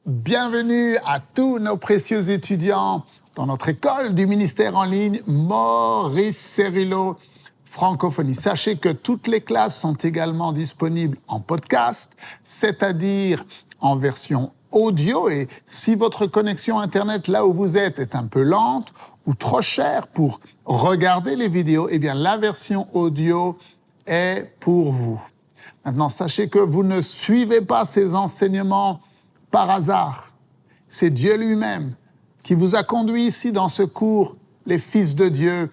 Bienvenue à tous nos précieux étudiants dans notre école du ministère en ligne Maurice Cerullo Francophonie. Sachez que toutes les classes sont également disponibles en podcast, c'est-à-dire en version audio. Et si votre connexion Internet là où vous êtes est un peu lente ou trop chère pour regarder les vidéos, eh bien la version audio est pour vous. Maintenant, sachez que vous ne suivez pas ces enseignements par hasard. C'est Dieu lui-même qui vous a conduit ici dans ce cours, les fils de Dieu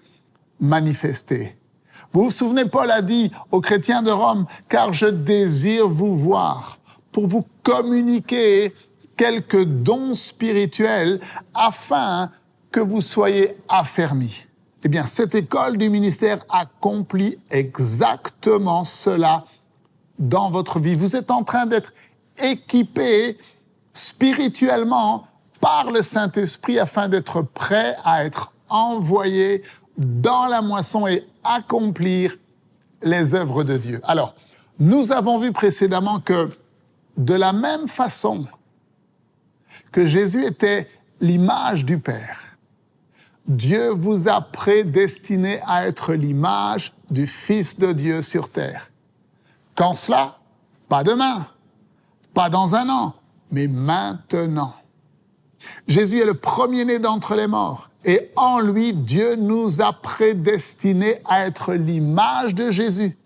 manifestés. Vous vous souvenez, Paul a dit aux chrétiens de Rome, « Car je désire vous voir pour vous communiquer quelques dons spirituels afin que vous soyez affermis. » Eh bien, cette école du ministère accomplit exactement cela dans votre vie. Vous êtes en train d'être équipé spirituellement par le Saint-Esprit afin d'être prêt à être envoyé dans la moisson et accomplir les œuvres de Dieu. Alors, nous avons vu précédemment que de la même façon que Jésus était l'image du Père, Dieu vous a prédestiné à être l'image du Fils de Dieu sur terre. Quand cela? Pas demain, pas dans un an, mais maintenant. Jésus est le premier-né d'entre les morts. Et en lui, Dieu nous a prédestinés à être l'image de Jésus.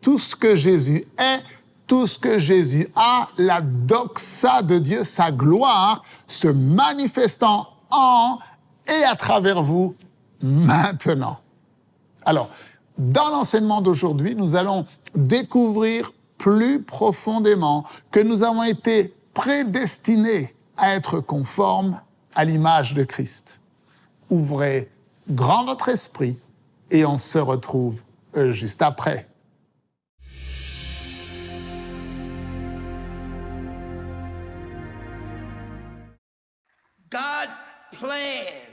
Tout ce que Jésus est, tout ce que Jésus a, la doxa de Dieu, sa gloire, se manifestant en et à travers vous maintenant. Alors, dans l'enseignement d'aujourd'hui, nous allons découvrir plus profondément que nous avons été prédestinés à être conformes à l'image de Christ. Ouvrez grand votre esprit et on se retrouve juste après.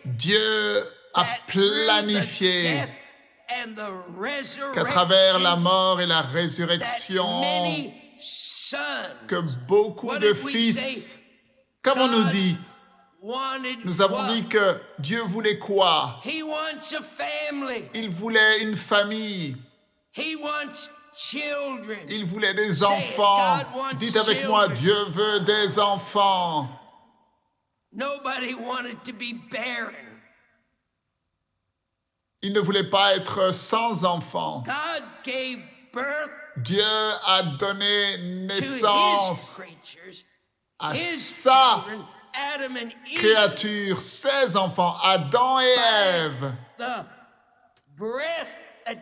Dieu a planifié qu'à travers la mort et la résurrection, que beaucoup de fils, qu'avons-nous dit? Nous avons dit que Dieu voulait quoi? Il voulait une famille. Il voulait des enfants. Dites avec moi, Dieu veut des enfants. Il ne voulait pas être sans enfants. Dieu a donné naissance à sa créature, ses enfants, Adam et Ève,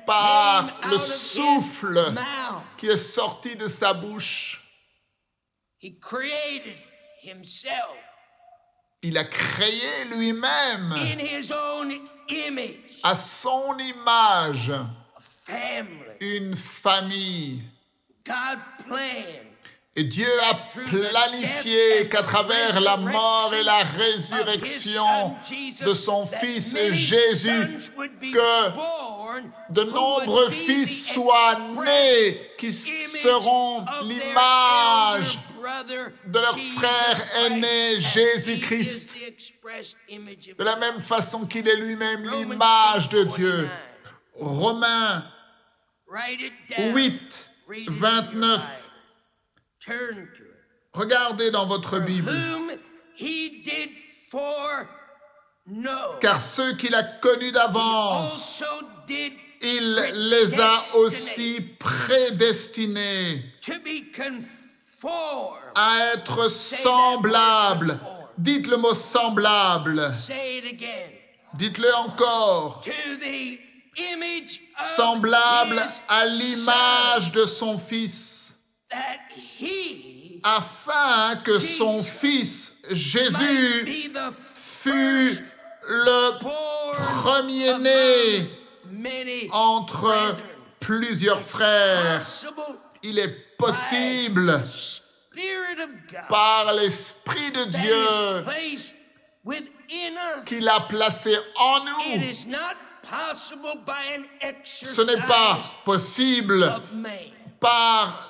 par le souffle qui est sorti de sa bouche. Il a créé lui-même, à son image, une famille. Et Dieu a planifié qu'à travers la mort et la résurrection de son Fils Jésus, que de nombreux fils soient nés qui seront l'image de leur frère aîné Jésus-Christ, de la même façon qu'il est lui-même l'image de Dieu. Romains 8, 29. Regardez dans votre Bible. Car ceux qu'il a connus d'avance, il les a aussi prédestinés à être semblables. Dites le mot semblable. Dites-le encore. Semblable à l'image de son Fils, afin que son Fils Jésus fût le premier-né entre plusieurs frères. Il est possible, par l'Esprit de Dieu, qu'il a placé en nous. Ce n'est pas possible par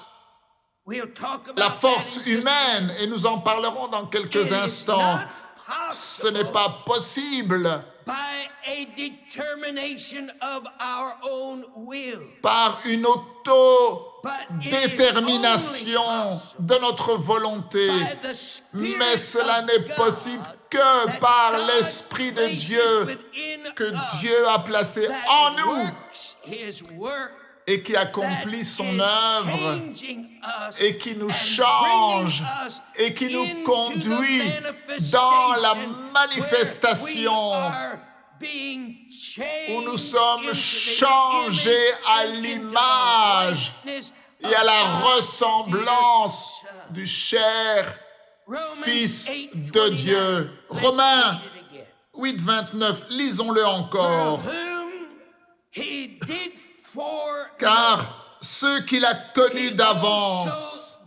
la force humaine, et nous en parlerons dans quelques instants. Ce n'est pas possible par une autodétermination de notre volonté, mais cela n'est possible que par l'Esprit de Dieu que Dieu a placé en nous et qui accomplit son œuvre et qui nous change et qui nous conduit dans la manifestation où nous sommes changés à l'image et à la ressemblance du cher Fils de Dieu. Romains 8, 29, lisons-le encore. Car ceux qu'il a connus d'avance,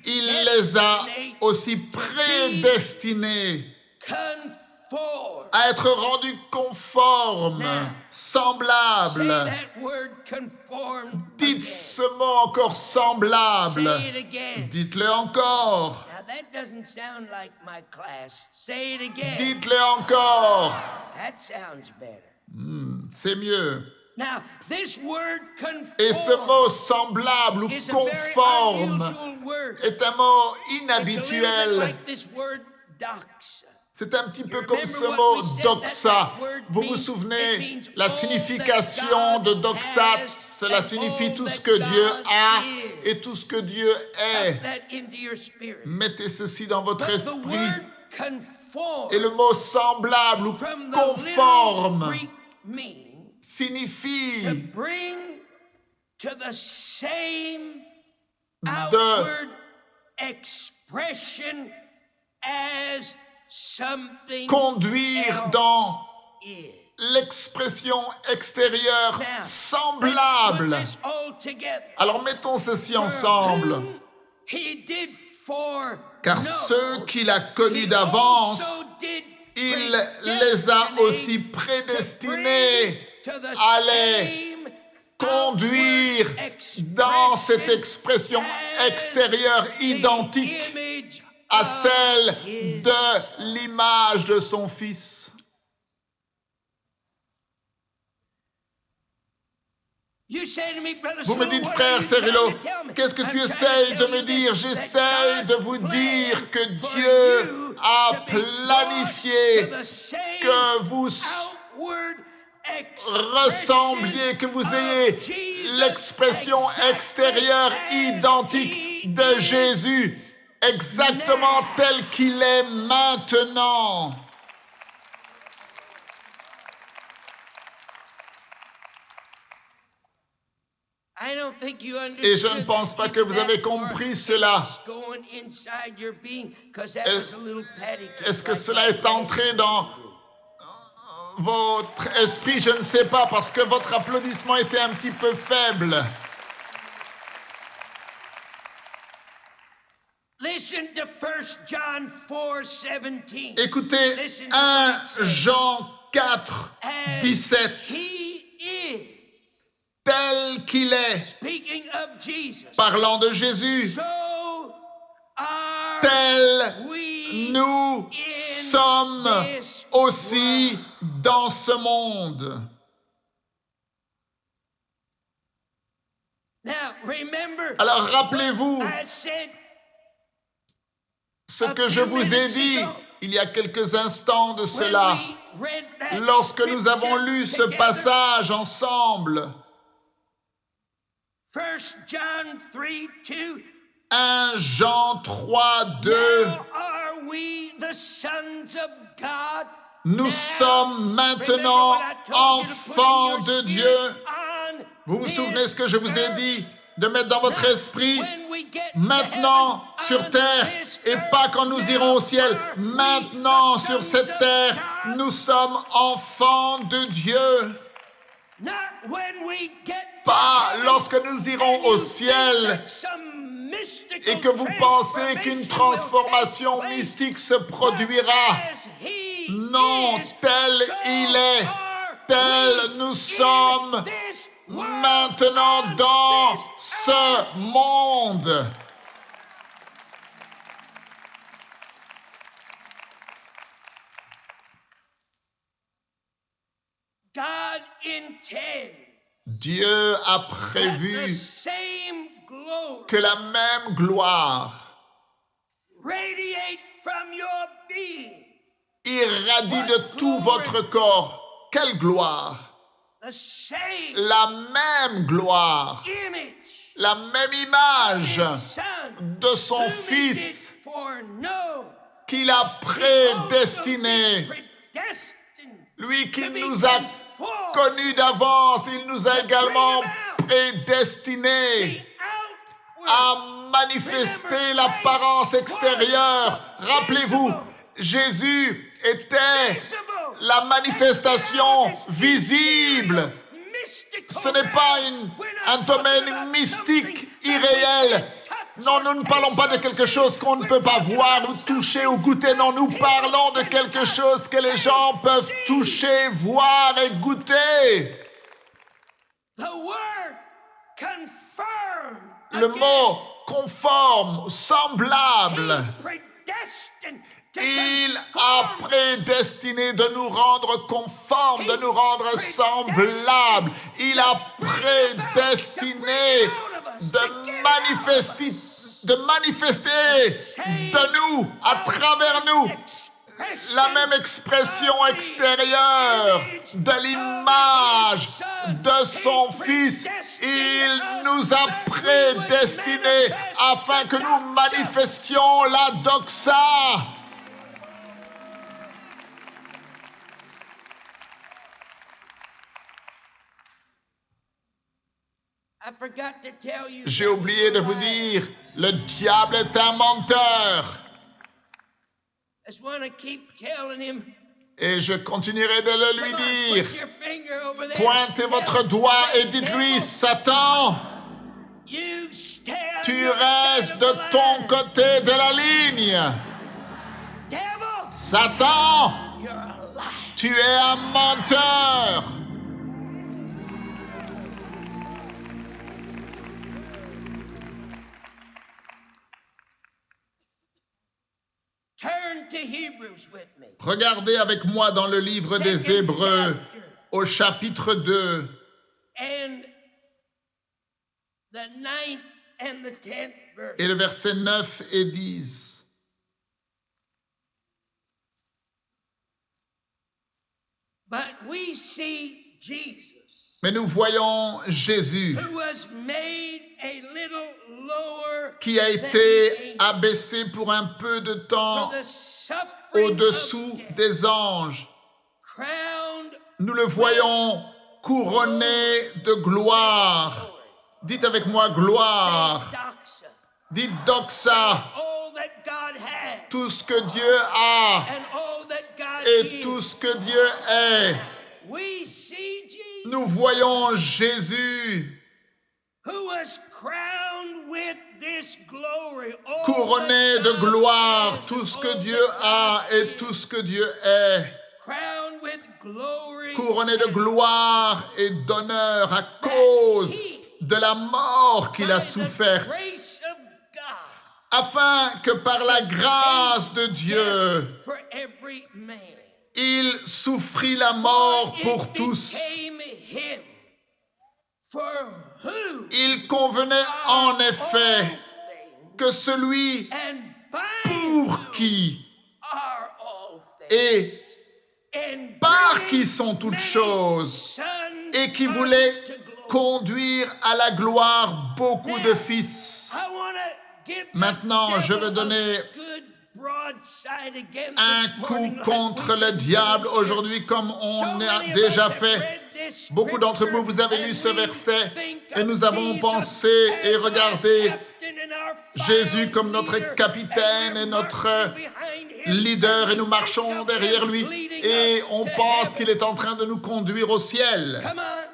il les a aussi prédestinés à être rendus conformes, semblables. Dites ce mot encore, semblable. Dites-le encore. Dites-le encore. C'est mieux. Et ce mot semblable ou conforme est un mot inhabituel. C'est un petit peu comme ce mot doxa. Vous vous souvenez, la signification de doxa, cela signifie tout ce que Dieu a et tout ce que Dieu est. Mettez ceci dans votre esprit. Et le mot semblable ou conforme signifie conduire dans l'expression extérieure semblable. Alors mettons ceci ensemble. Car ceux qu'il a connus d'avance, il les a aussi prédestinés à les conduire dans cette expression extérieure identique à celle de l'image de son Fils. Vous me dites, frère Cyrilo, qu'est-ce que tu essayes de me dire? J'essaye de vous dire que Dieu a planifié que vous ressembliez, que vous ayez l'expression extérieure identique de Jésus, exactement tel qu'il est maintenant. Et je ne pense pas que vous avez compris cela. Est-ce que cela est entré dans votre esprit? Je ne sais pas, parce que votre applaudissement était un petit peu faible. Écoutez 1 Jean 4, 17. Tel qu'il est, parlant de Jésus, tel nous sommes aussi dans ce monde. Alors rappelez-vous ce que je vous ai dit il y a quelques instants de cela, lorsque nous avons lu ce passage ensemble. 1 Jean 3, 2. Nous sommes maintenant enfants de Dieu. Vous vous souvenez ce que je vous ai dit? De mettre dans votre esprit, maintenant sur terre, et pas quand nous irons au ciel. Maintenant sur cette terre, nous sommes enfants de Dieu. Pas lorsque nous irons au ciel et que vous pensez qu'une transformation mystique se produira. Non, tel il est, tel nous sommes maintenant dans ce monde. God intends Dieu a that the prévu same glory que la même gloire radiate from your being. irradie de tout votre corps. Quelle gloire! The same La même gloire, image la même image of His Son, de son whom He did Fils foreknow, qu'il a prédestiné. predestined Lui qui to be nous a conformed connus d'avance, il nous a également prédestinés outward à manifester l'apparence extérieure. Rappelez-vous, Jésus était visible, la manifestation visible. mystical Ce n'est pas realm. We're un not domaine talking about mystique, something irréel. that we can touch Non, or nous ne parlons pas de taste or quelque see. chose qu'on ne We're peut pas talking voir about ou toucher ou something goûter. Non, nous that parlons de people quelque can chose que les touch gens and peuvent see. toucher, voir et goûter. The word confirmed. Le again, mot conforme, semblable. He predestined to Il a conform. prédestiné de nous rendre conformes, de nous rendre semblables. Il a prédestiné de manifester de nous, à travers nous, la même expression extérieure de l'image de son Fils. Il nous a prédestinés afin que nous manifestions la doxa. I forgot to tell you J'ai oublié de vous dire, le diable est un menteur. I just want to keep telling him. Et je continuerai de le lui Come on, dire. put your finger over there. Pointez votre doigt et dites-lui, Satan, You stay on tu your restes side de of the ton line. côté de la ligne. Devil, Satan, you're a liar. tu es un menteur. Turn to Hebrews with me. Regardez avec moi dans le livre des Hébreux, au chapitre 2, And the 9th and the 10th verse. et le verset 9 et 10. But we see Jesus, Mais nous voyons Jésus who was made a little lower qui a than été the angels, abaissé pour un peu de temps for the suffering au-dessous of death, des anges. crowned Nous le voyons couronné de gloire. Dites avec moi gloire. doxa, Dites doxa. all that God has Tout ce que Dieu a and all that God et is. tout ce que Dieu est. We see Jesus, Nous voyons Jésus who was crowned with this glory, all couronné that de God gloire. has, Tout ce que all Dieu that a God et is. tout ce que Dieu est. Crowned with glory, Couronné de gloire et d'honneur à cause de la mort qu'il a by the soufferte. grace of God, Afin que par la grâce de Dieu, for every man. il souffrit la mort For pour it tous. became him, for who Il convenait are en all effet things, que celui and by pour whom qui are all things, et and par bringing qui sont toutes many choses, sons et qui voulait unto glory. conduire à la gloire beaucoup de fils. I wanna give the Maintenant, je devil veux donner a good broadside again un this coup morning, contre like we le did diable earlier. aujourd'hui comme on So a many of déjà us have fait. read this Beaucoup d'entre vous, vous avez scripture, lu ce and we verset think et of nous avons Jesus pensé et as our regardé captain and our Jésus fire comme notre leader, capitaine and et we're notre marching behind him, leader et and nous we marchons think of derrière him lui leading et us on to pense heaven. qu'il est en train de nous conduire au ciel. Come on.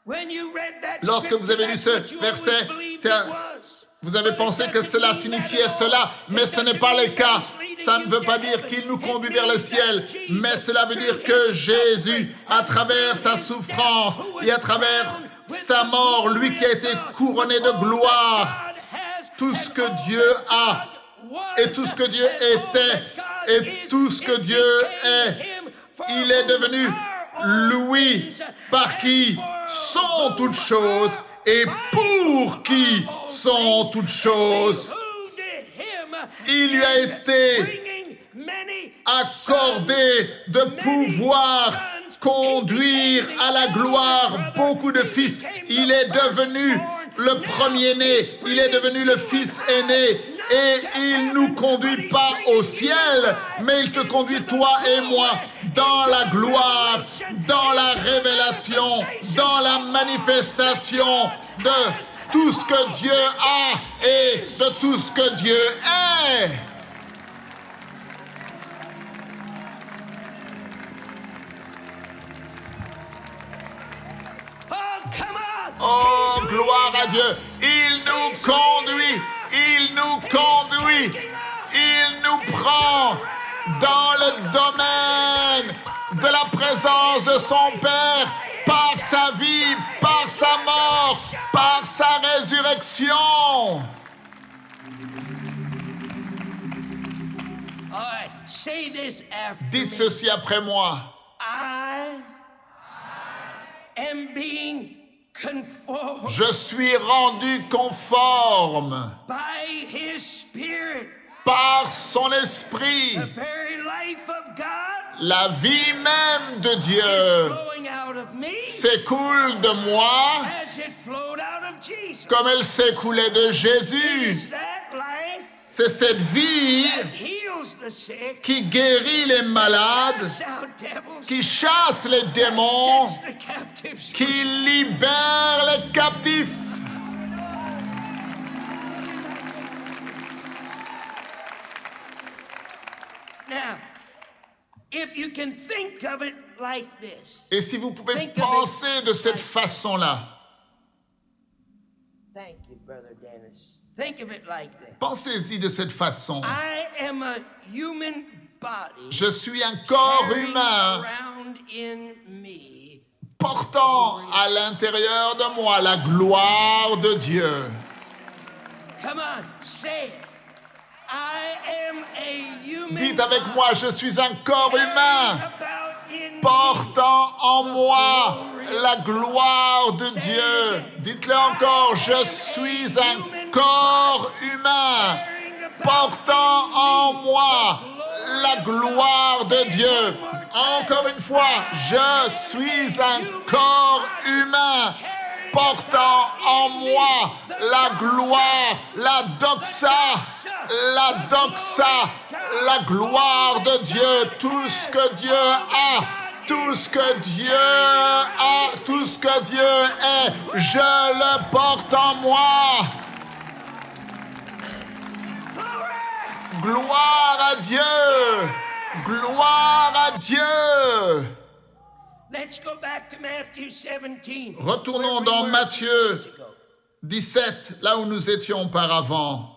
When you read that Lorsque vous avez lu scripture, ce that's what you verset, always believed c'est it un- was. Vous avez But it pensé que doesn't cela mean signifiait that at cela, all. mais It ce n'est doesn't pas le mean cas. that he's leading Ça ne you veut to pas dire heaven. qu'il nous It conduit vers le means ciel, that Jesus, mais cela veut dire through que his Jésus, suffering, à travers sa through his souffrance death, who was et à travers crowned sa mort, lui qui a été couronné de gloire, tout ce que Dieu a, et tout ce que Dieu était, et tout ce que Dieu est, il est devenu lui, par qui sont toutes choses, et pour qui sont toutes choses. Il lui a été accordé de pouvoir conduire à la gloire beaucoup de fils. Il est devenu le premier-né, il est devenu le fils aîné, et il ne nous conduit pas au ciel, mais il te conduit, toi et moi, dans la gloire, dans la révélation, dans la manifestation de tout ce que Dieu a et de tout ce que Dieu est. Oh, gloire à Dieu. Il nous conduit, il nous conduit, il nous prend dans le domaine de la présence de son Père par sa vie, par sa mort, par sa résurrection. Dites ceci après moi. Je suis rendu conforme par son esprit. La vie même de Dieu s'écoule de moi comme elle s'écoulait de Jésus. C'est cette vie qui guérit les malades, qui chasse les démons, qui libère les captifs. Now, if you can think of it like this. Et si vous pouvez penser de cette façon-là. Thank you, Brother Dennis. Think of it like this. Pensez-y de cette façon. I am a human body. Je suis un corps humain portant à l'intérieur de moi la gloire de Dieu. Come on, say it. I am a human. Dites avec moi, je suis un corps humain portant en moi la gloire de Dieu. Dites-le encore, je suis un corps humain portant en moi la gloire de Dieu. Encore une fois, je suis un corps humain portant en moi la gloire, la doxa, la gloire de Dieu, tout ce que Dieu a, tout ce que Dieu a, tout ce que Dieu est, je le porte en moi. Gloire à Dieu! Gloire à Dieu! Let's go back to Matthew 17. Retournons dans Matthieu 17, là où nous étions auparavant.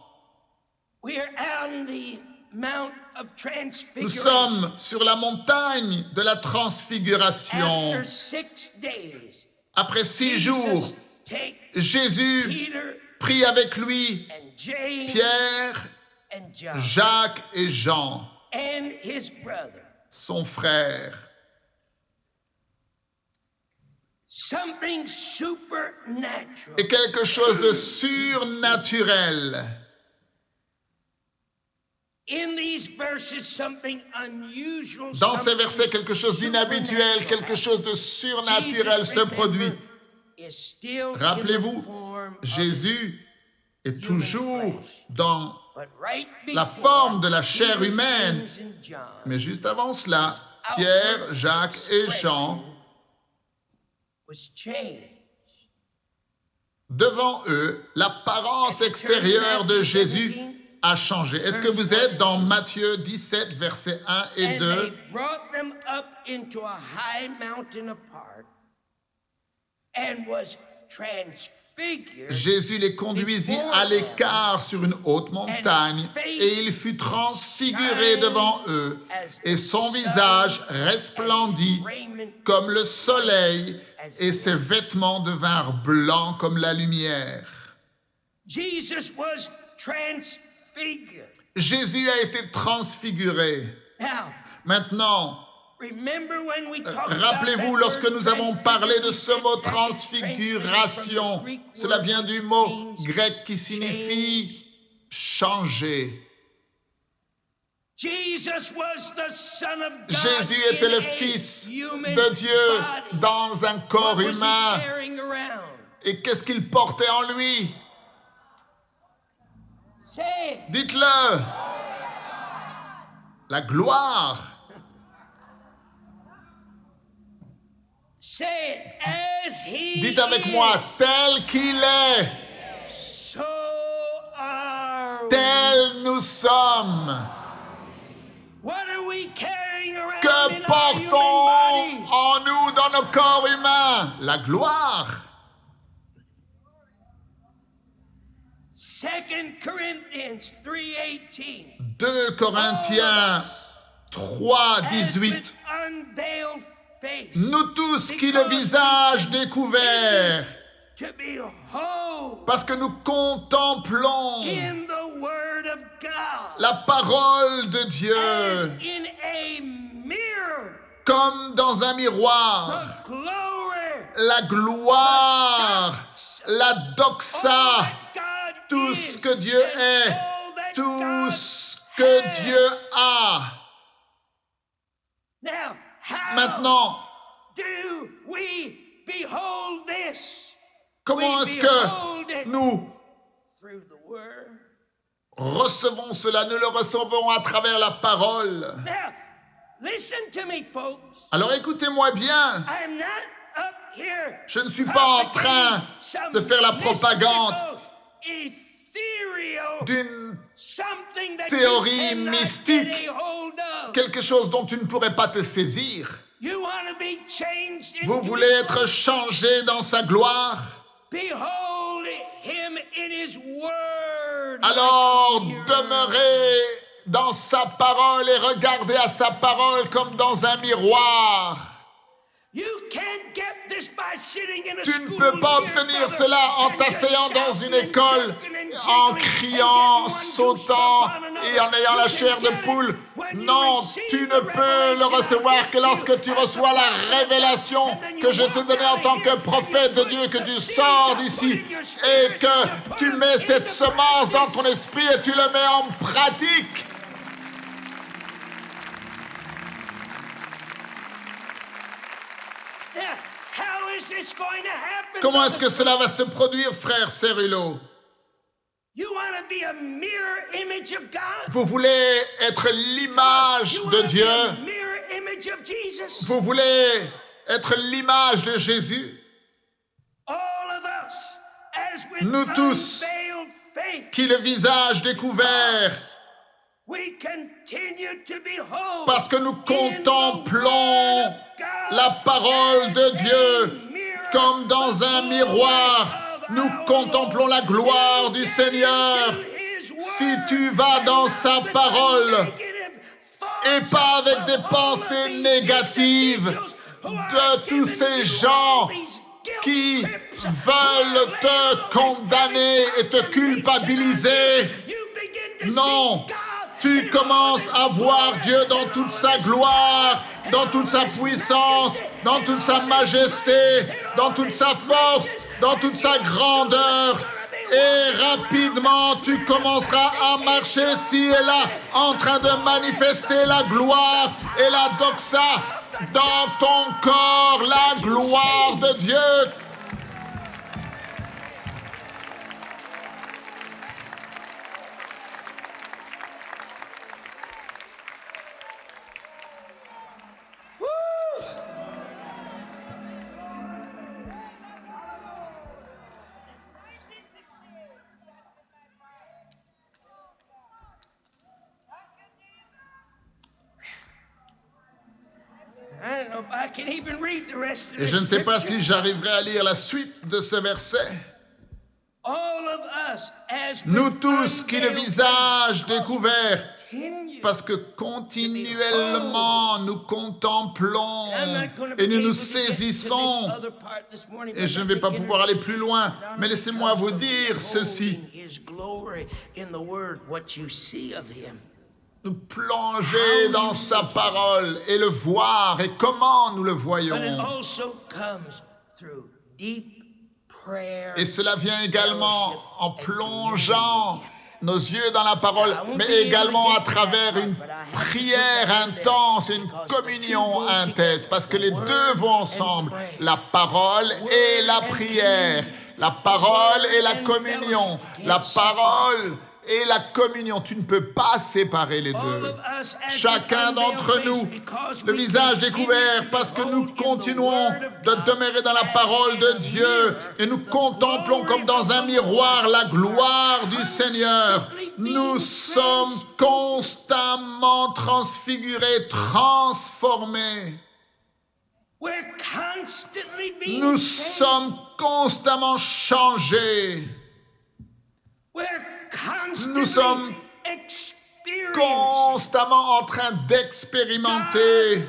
Nous sommes sur la montagne de la transfiguration. Après 6 jours, Jésus prit avec lui Pierre, Jacques et Jean, son frère. Et quelque chose de surnaturel. Dans ces versets, quelque chose d'inhabituel, quelque chose de surnaturel se produit. Rappelez-vous, Jésus est toujours dans la forme de la chair humaine. Mais juste avant cela, Pierre, Jacques et Jean, devant eux, l'apparence extérieure de Jésus a changé. Est-ce que vous êtes dans Matthieu 17, versets 1 et 2? Jésus les conduisit à l'écart sur une haute montagne, et il fut transfiguré devant eux, et son visage resplendit comme le soleil, et ses vêtements devinrent blancs comme la lumière. Jesus was transfigured. Jésus a été transfiguré. Now, Maintenant, remember when we talked rappelez-vous, about lorsque that word nous avons parlé de ce mot transfiguration, transfiguration, cela vient du mot grec qui signifie changer. Jesus was the Son of God Jésus était in le a Fils human de Dieu body. dans un corps What was he humain. carrying around? Et qu'est-ce qu'il portait en lui? Say it. Dites-le. La gloire. Say it. As he Dites avec is, moi, tel qu'il est, so are we. tel nous sommes. What are we carrying around Que in our portons human body? en nous dans nos corps humains? La gloire. 2 Corinthians 3:18. 2 Corinthiens 3, 18. Unveiled face. Nous tous qui le visage découvert, To behold parce que nous contemplons in the word of God. la parole de As Dieu in a mirror. comme dans un miroir. The glory. La gloire, la doxa, All that God tout is, ce que Dieu and est, all that tout God ce que has. Dieu a. Now, how Maintenant, do we behold this? comment We est-ce behold que it nous through the word. recevons cela? Nous le recevons à travers la parole. Now, listen to me, folks. Alors écoutez-moi bien, I'm not up here je ne suis pas en train de faire la propagande d'une théorie mystique, quelque chose dont tu ne pourrais pas te saisir. Vous voulez être changé dans sa gloire? Alors demeurez dans sa parole et regardez à sa parole comme dans un miroir. Tu ne peux pas obtenir cela en t'asseyant dans une école, en criant, sautant et en ayant la chair de poule. Non, tu ne peux le recevoir que lorsque tu reçois la révélation que je t'ai donnée en tant que prophète de Dieu, que tu sors d'ici et que tu mets cette semence dans ton esprit et tu le mets en pratique. Comment est-ce que cela va se produire, frère Cérulo? Vous voulez être l'image de Dieu? Vous voulez être l'image de Jésus? Nous tous, qui le visage découvert, parce que nous contemplons la parole de Dieu comme dans un miroir, nous contemplons la gloire du Seigneur. Si tu vas dans sa parole et pas avec des pensées négatives de tous ces gens qui veulent te condamner et te culpabiliser, non, tu commences à voir Dieu dans toute sa gloire, dans toute sa puissance, dans toute sa majesté, dans toute sa force, dans toute sa grandeur. Et rapidement, tu commenceras à marcher ci et là, en train de manifester la gloire et la doxa dans ton corps, la gloire de Dieu. Et je ne sais pas si j'arriverai à lire la suite de ce verset. Nous tous qui le visage découvert, parce que continuellement nous contemplons et nous nous saisissons. Et je ne vais pas pouvoir aller plus loin, mais laissez-moi vous dire ceci. Nous plonger dans sa parole et le voir et comment nous le voyons. Et cela vient également en plongeant nos yeux dans la parole, mais également à travers une prière intense et une communion intense, parce que les deux vont ensemble, la parole et la prière, la parole et la communion, la parole et la communion. Tu ne peux pas séparer les deux. Chacun d'entre nous, le visage découvert, parce que nous continuons de demeurer dans la parole de Dieu et nous contemplons comme dans un miroir la gloire du Seigneur. Nous sommes constamment transfigurés, transformés. Nous sommes constamment changés. Nous sommes constamment en train d'expérimenter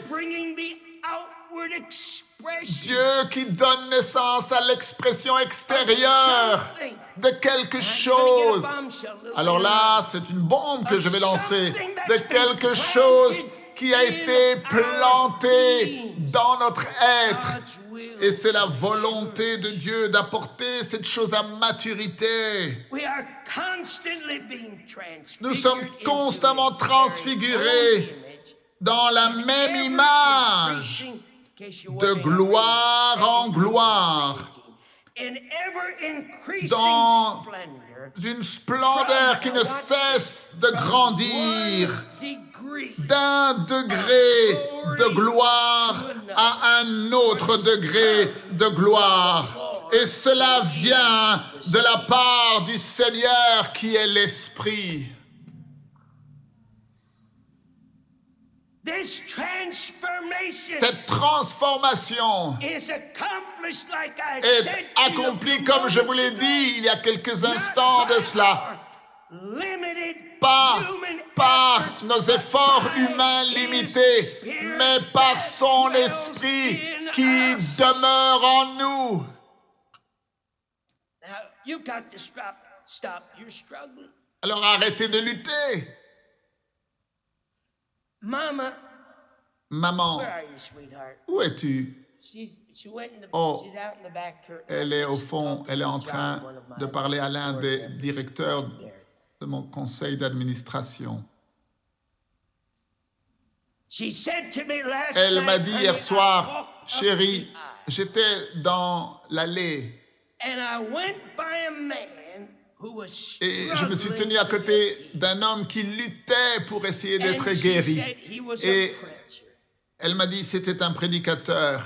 Dieu qui donne naissance à l'expression extérieure de quelque chose. Alors là, c'est une bombe que je vais lancer, de quelque chose qui a été planté dans notre être. Et c'est la volonté de Dieu d'apporter cette chose à maturité. Nous sommes constamment transfigurés dans la même image, de gloire en gloire, dans une splendeur qui ne cesse de grandir, d'un degré de gloire à un autre degré de gloire. Et cela vient de la part du Seigneur qui est l'Esprit. Cette transformation est accomplie, comme je vous l'ai dit il y a quelques instants de cela, pas par nos efforts humains limités, mais par son Esprit qui demeure en nous. Alors arrêtez de lutter. Maman, où es-tu? Oh, elle est au fond, elle est en train de parler à l'un des directeurs de mon conseil d'administration. Elle m'a dit hier soir, chérie, j'étais dans l'allée et je me suis tenu à côté d'un homme qui luttait pour essayer d'être guéri. Et elle m'a dit c'était un prédicateur.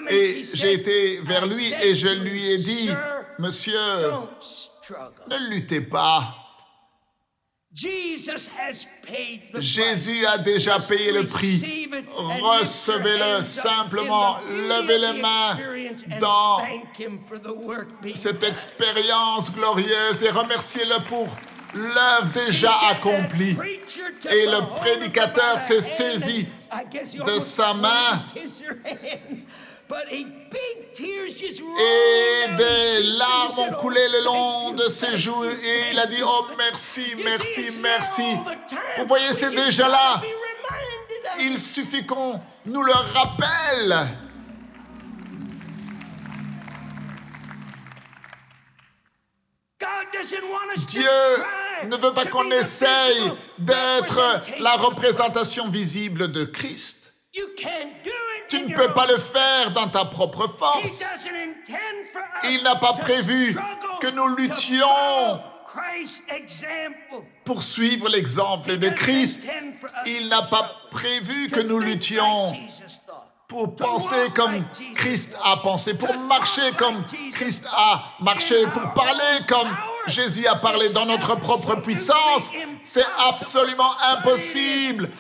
Et j'ai été vers lui et je lui ai dit, monsieur, ne luttez pas. Jésus a déjà payé le prix. Recevez-le simplement. Levez les mains dans cette expérience glorieuse et remerciez-le pour l'œuvre déjà accomplie. Et le prédicateur s'est saisi de sa main et des larmes ont coulé le long de ses joues et il a dit « Oh, merci, merci, merci ». Vous voyez, c'est déjà là. Il suffit qu'on nous le rappelle. Dieu ne veut pas qu'on essaye d'être la représentation visible de Christ. Tu ne peux pas le faire dans ta propre force. Il n'a pas prévu que nous luttions pour suivre l'exemple de Christ. Il n'a pas prévu que nous luttions pour penser comme Christ a pensé, pour marcher comme Christ a marché, pour parler comme Jésus a parlé dans notre propre puissance. C'est absolument impossible,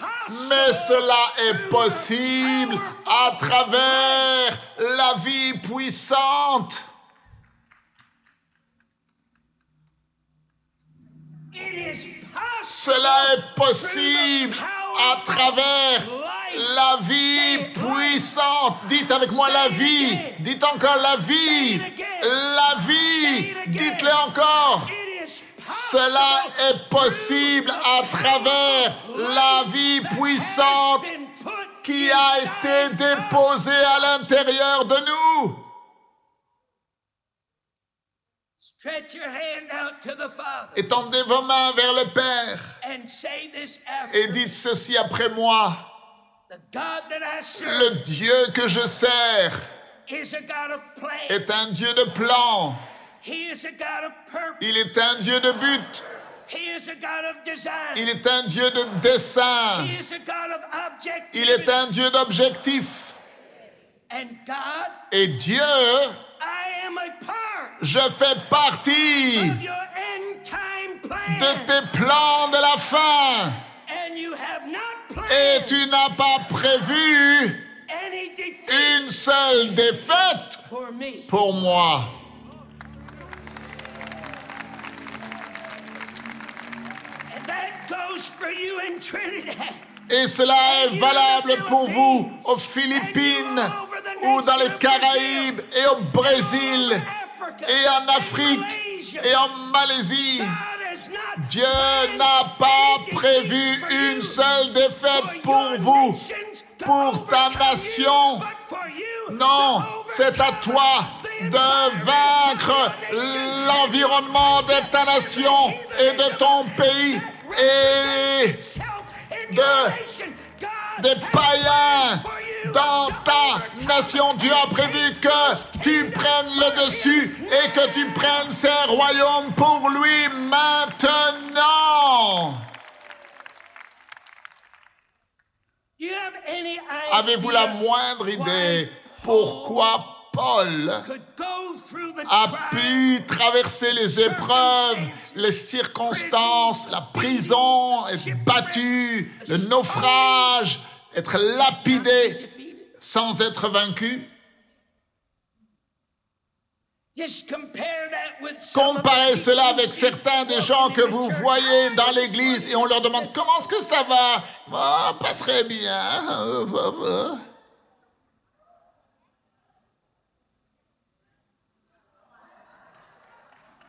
mais cela est possible à travers la vie puissante. It is possible Cela est possible à travers la vie puissante. Dites avec moi la vie. Dites encore la vie. La vie. Dites-le encore. It is Cela est possible à travers la vie puissante qui a été déposée à l'intérieur de nous. Stretch your hand out to the Father Étendez vos mains vers le Père and say this after et dites ceci après moi. the God that I serve Le Dieu que je sers is a God of plan. est un Dieu de plan. He is a God of purpose. Il est un Dieu de but. He is a God of design. Il est un Dieu de dessein. He is a God of objectivity. Il est un Dieu d'objectif. And God, Et Dieu, I am a part je fais partie of your end time de plan. tes plans de la fin. And you have not Et planned tu n'as pas prévu any defeat une seule défaite for me. pour moi. And that goes for you in Trinidad. Et cela est valable pour vous aux Philippines ou dans les Caraïbes et au Brésil et en Afrique et en Malaisie. God has not Dieu n'a pas prévu une seule défaite pour vous, pour ta nation. Non, c'est à toi de vaincre l'environnement de ta nation et de ton pays et des païens dans ta nation. Dieu a prévu que tu prennes le dessus et que tu prennes ces royaumes pour lui maintenant. Avez-vous la moindre idée pourquoi Paul a pu traverser les épreuves, les circonstances, la prison, être battu, le naufrage, être lapidé sans être vaincu? Comparez cela avec certains des gens que vous voyez dans l'église et on leur demande comment est-ce que ça va? Oh, pas très bien.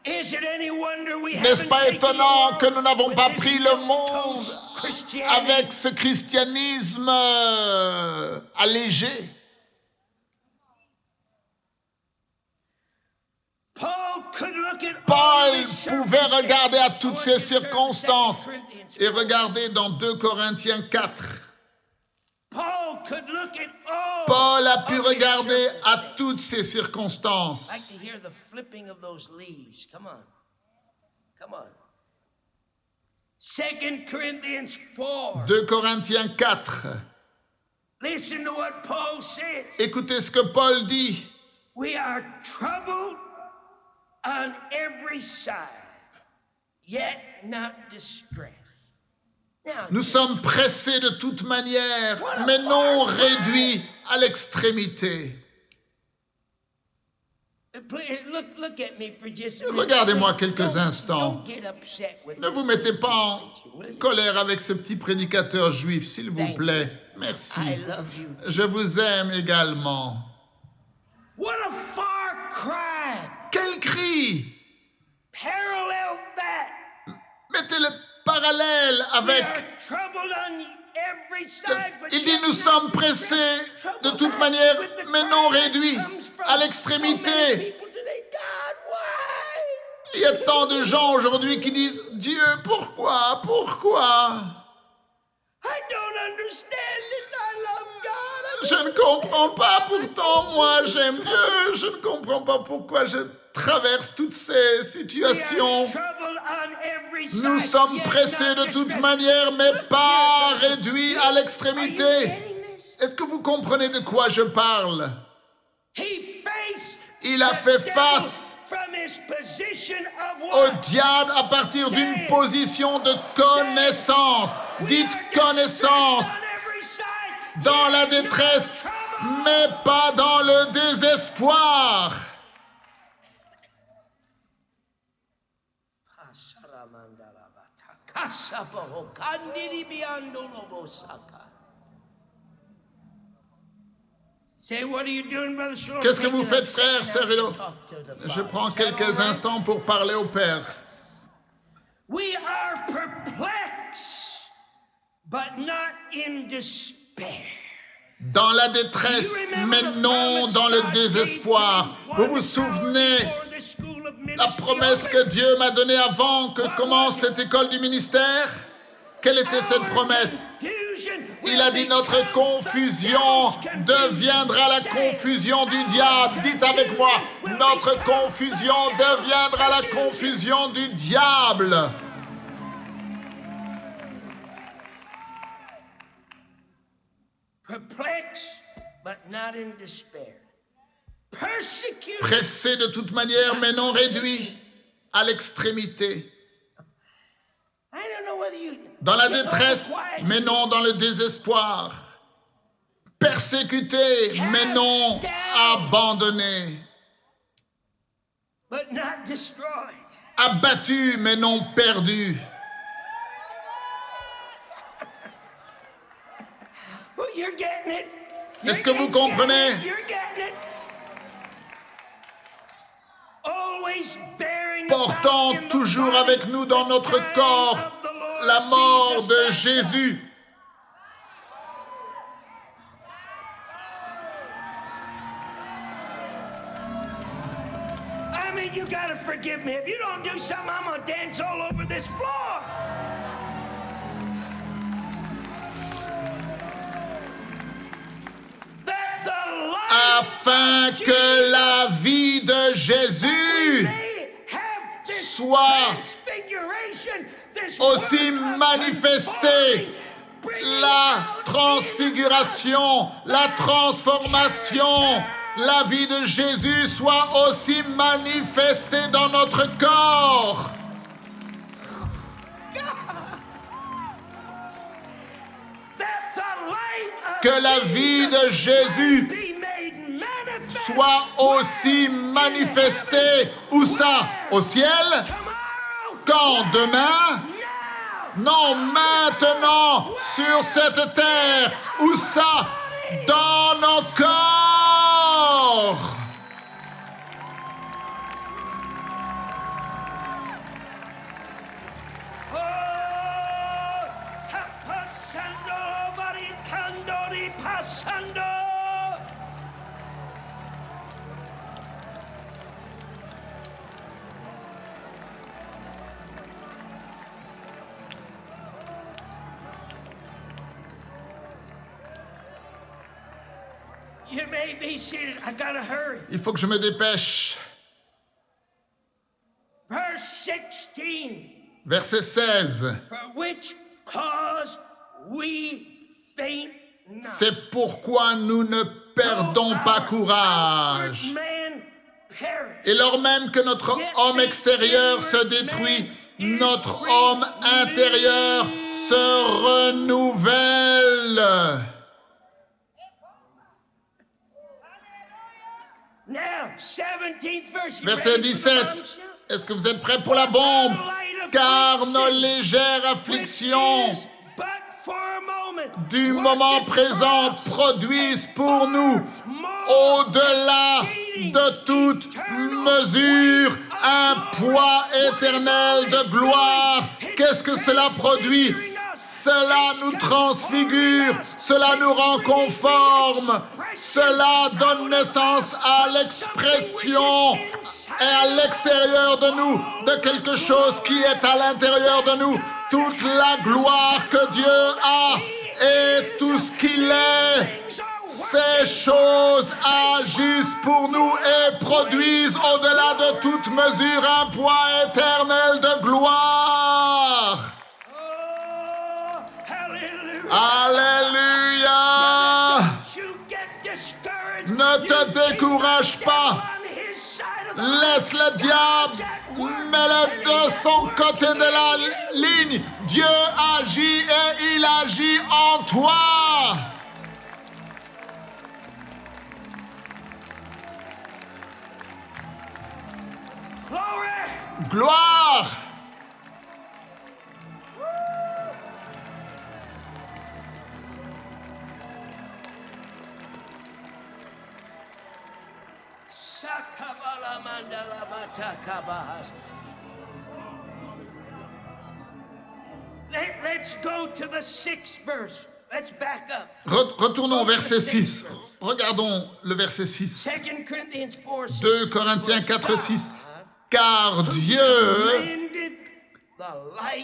N'est-ce pas étonnant que nous n'avons pas pris le monde avec ce christianisme allégé? Paul pouvait regarder à toutes ces circonstances et regarder dans 2 Corinthiens 4. Paul a pu regarder à toutes ces circonstances. 2 Corinthiens 4. Écoutez ce que Paul dit. We are troubled on every side, yet not distressed. Nous sommes pressés de toute manière, mais non réduits à l'extrémité. Regardez-moi quelques instants. Ne vous mettez pas en colère avec ce petit prédicateur juif, s'il vous plaît. Merci. Je vous aime également. What a far cry! Quel cri! Parallel that. Mettez-le parallèle avec... Il dit, nous sommes pressés de toute manière, mais non réduits à l'extrémité. Il y a tant de gens aujourd'hui qui disent, Dieu, pourquoi? Je ne comprends pas, pourtant moi j'aime Dieu, je ne comprends pas pourquoi je traverse toutes ces situations. Nous sommes pressés de toute manière, mais pas réduits à l'extrémité. Est-ce que vous comprenez de quoi je parle? Il a fait face au diable à partir d'une position de connaissance. Dites connaissance. Dans la détresse, mais pas dans le désespoir. Kasabaho, Kandidi Biando Lobosaka. Say, what are you doing, Brother Shulman? Qu'est-ce que vous faites, frère Cerullo? Je prends quelques instants pour parler au Père. We are perplexed, but not in despair. Dans la détresse, mais non dans le désespoir. Vous vous souvenez la promesse que Dieu m'a donnée avant que commence cette école du ministère? Quelle était cette promesse? Il a dit notre confusion deviendra la confusion du diable. Dites avec moi, notre confusion deviendra la confusion du diable. Perplexed, but not in despair. Persecuted. Pressé de toute manière, mais non réduit à l'extrémité. Dans la détresse, mais non dans le désespoir. Persécuté, mais non abandonné. But not destroyed. Abattu, mais non perdu. You're getting it. Est-ce que vous comprenez? Portant toujours avec nous dans notre corps la mort de Jésus. I mean, you gotta forgive me. If you don't do something, I'm gonna dance all over this floor. Afin que la vie de Jésus soit aussi manifestée, la transfiguration, la transformation, la vie de Jésus soit aussi manifestée dans notre corps. Que la vie de Jésus soit aussi manifestée, où ça? Au ciel? Quand? Demain? Non, maintenant, sur cette terre. Où ça? Dans nos corps. You may be seated. I gotta hurry. Il faut que je me dépêche. Verse 16. Verset 16. For which cause we faint not. C'est pourquoi nous ne perdons pas courage. Et lors même que notre homme extérieur se détruit, notre homme intérieur se renouvelle. Verset 17. Est-ce que vous êtes prêts pour la bombe? Car nos légères afflictions du moment présent produisent pour nous, au-delà de toute mesure, un poids éternel de gloire. Qu'est-ce que cela produit? Cela nous transfigure, cela nous rend conforme, cela donne naissance à l'expression et à l'extérieur de nous de quelque chose qui est à l'intérieur de nous. Toute la gloire que Dieu a et tout ce qu'il est, ces choses agissent pour nous et produisent au-delà de toute mesure un poids éternel de gloire. Alléluia! Ne te décourage pas. Laisse le diable, mets-le de son côté de la ligne. Dieu agit et il agit en toi. Gloire! Let's go to the 6th verse. Let's back up. Retournons au verset 6. Regardons le verset 6. 2 Corinthians 4, 6. 2 Corinthiens 4, 6. Car Dieu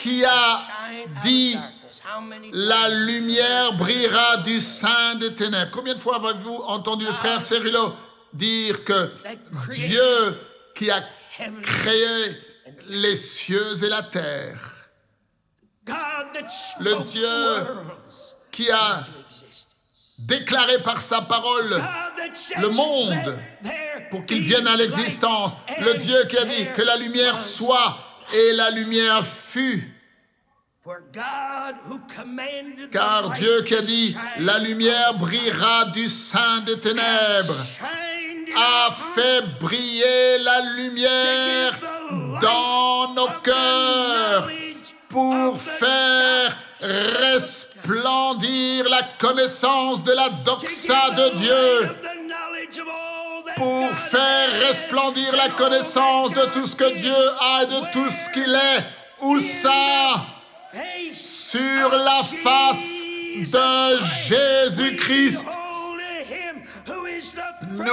qui a dit la lumière brillera du sein des ténèbres. Combien de fois avez-vous entendu le frère Cerullo dire que Dieu qui a créé les cieux et la terre, le Dieu qui a déclaré par sa parole le monde pour qu'il vienne à l'existence, le Dieu qui a dit que la lumière soit et la lumière fut. Car Dieu qui a dit la lumière brillera du sein des ténèbres a fait briller la lumière dans nos cœurs pour faire resplendir la connaissance de la doxa de Dieu, pour faire resplendir la connaissance de tout ce que Dieu a et de tout ce qu'il est. Où ça? Sur la face de Jésus-Christ. Nous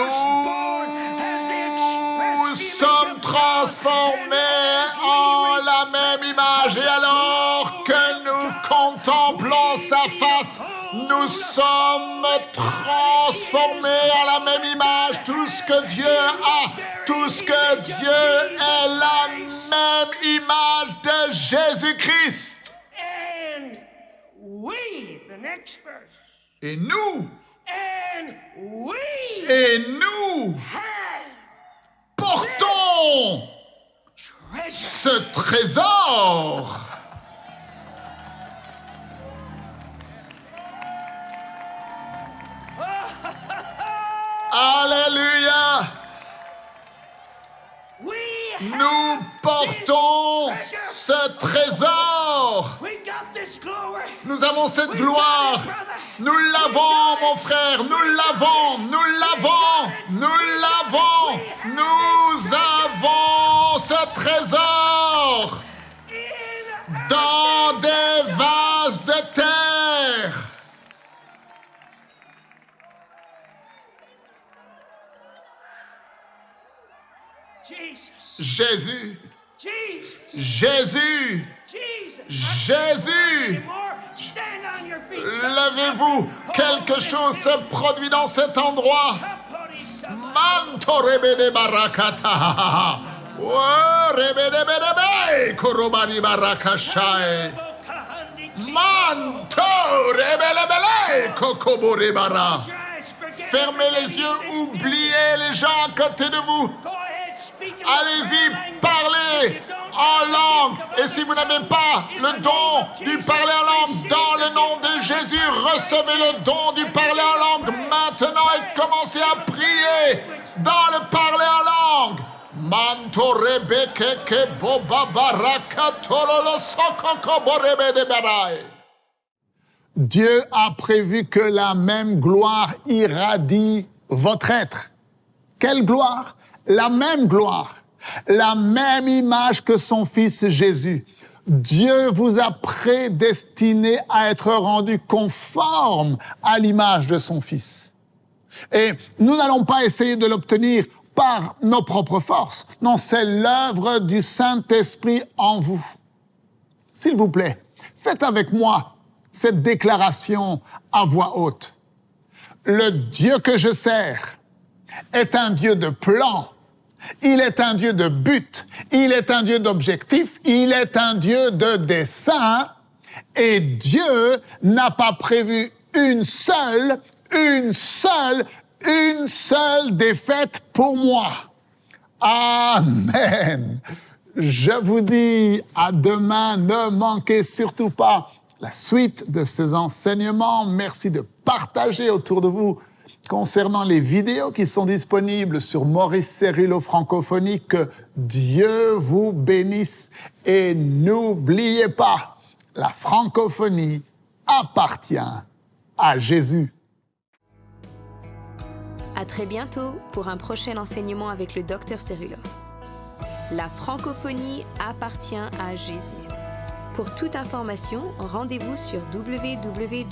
sommes transformés en la même image, et alors que nous contemplons sa face, nous sommes transformés en la même image. Tout ce que Dieu a, tout ce que Dieu est, la même image de Jésus-Christ. Et nous portons ce trésor. Alléluia. Nous portons ce trésor. Nous avons cette gloire. Nous l'avons, mon frère. Nous l'avons. Nous avons ce trésor dans des vases de terre. Jésus. Levez-vous, quelque chose se produit dans cet endroit. Manto rebede barakata. Oh, rebede bedebe, korobani barakashai. Manto rebelebele, kokobore bara. Fermez les yeux, oubliez les gens à côté de vous. Allez-y, parlez en langue. Et si vous n'avez pas le don du parler en langue, dans le nom de Jésus, recevez le don du parler en langue maintenant et commencez à prier dans le parler en langue. Manto rebeke ke boba baraka tololo sokoko borebe de barai. Dieu a prévu que la même gloire irradie votre être. Quelle gloire? La même gloire, la même image que son Fils Jésus. Dieu vous a prédestiné à être rendu conforme à l'image de son Fils. Et nous n'allons pas essayer de l'obtenir par nos propres forces. Non, c'est l'œuvre du Saint-Esprit en vous. S'il vous plaît, faites avec moi cette déclaration à voix haute. Le Dieu que je sers est un Dieu de plan. Il est un Dieu de but, il est un Dieu d'objectif, il est un Dieu de dessein, et Dieu n'a pas prévu une seule défaite pour moi. Amen. Je vous dis à demain, ne manquez surtout pas la suite de ces enseignements. Merci de partager autour de vous concernant les vidéos qui sont disponibles sur Maurice Cerullo Francophonie. Que Dieu vous bénisse et n'oubliez pas, la francophonie appartient à Jésus. À très bientôt pour un prochain enseignement avec le Dr Cerullo. La francophonie appartient à Jésus. Pour toute information, rendez-vous sur www.mcwe.fr.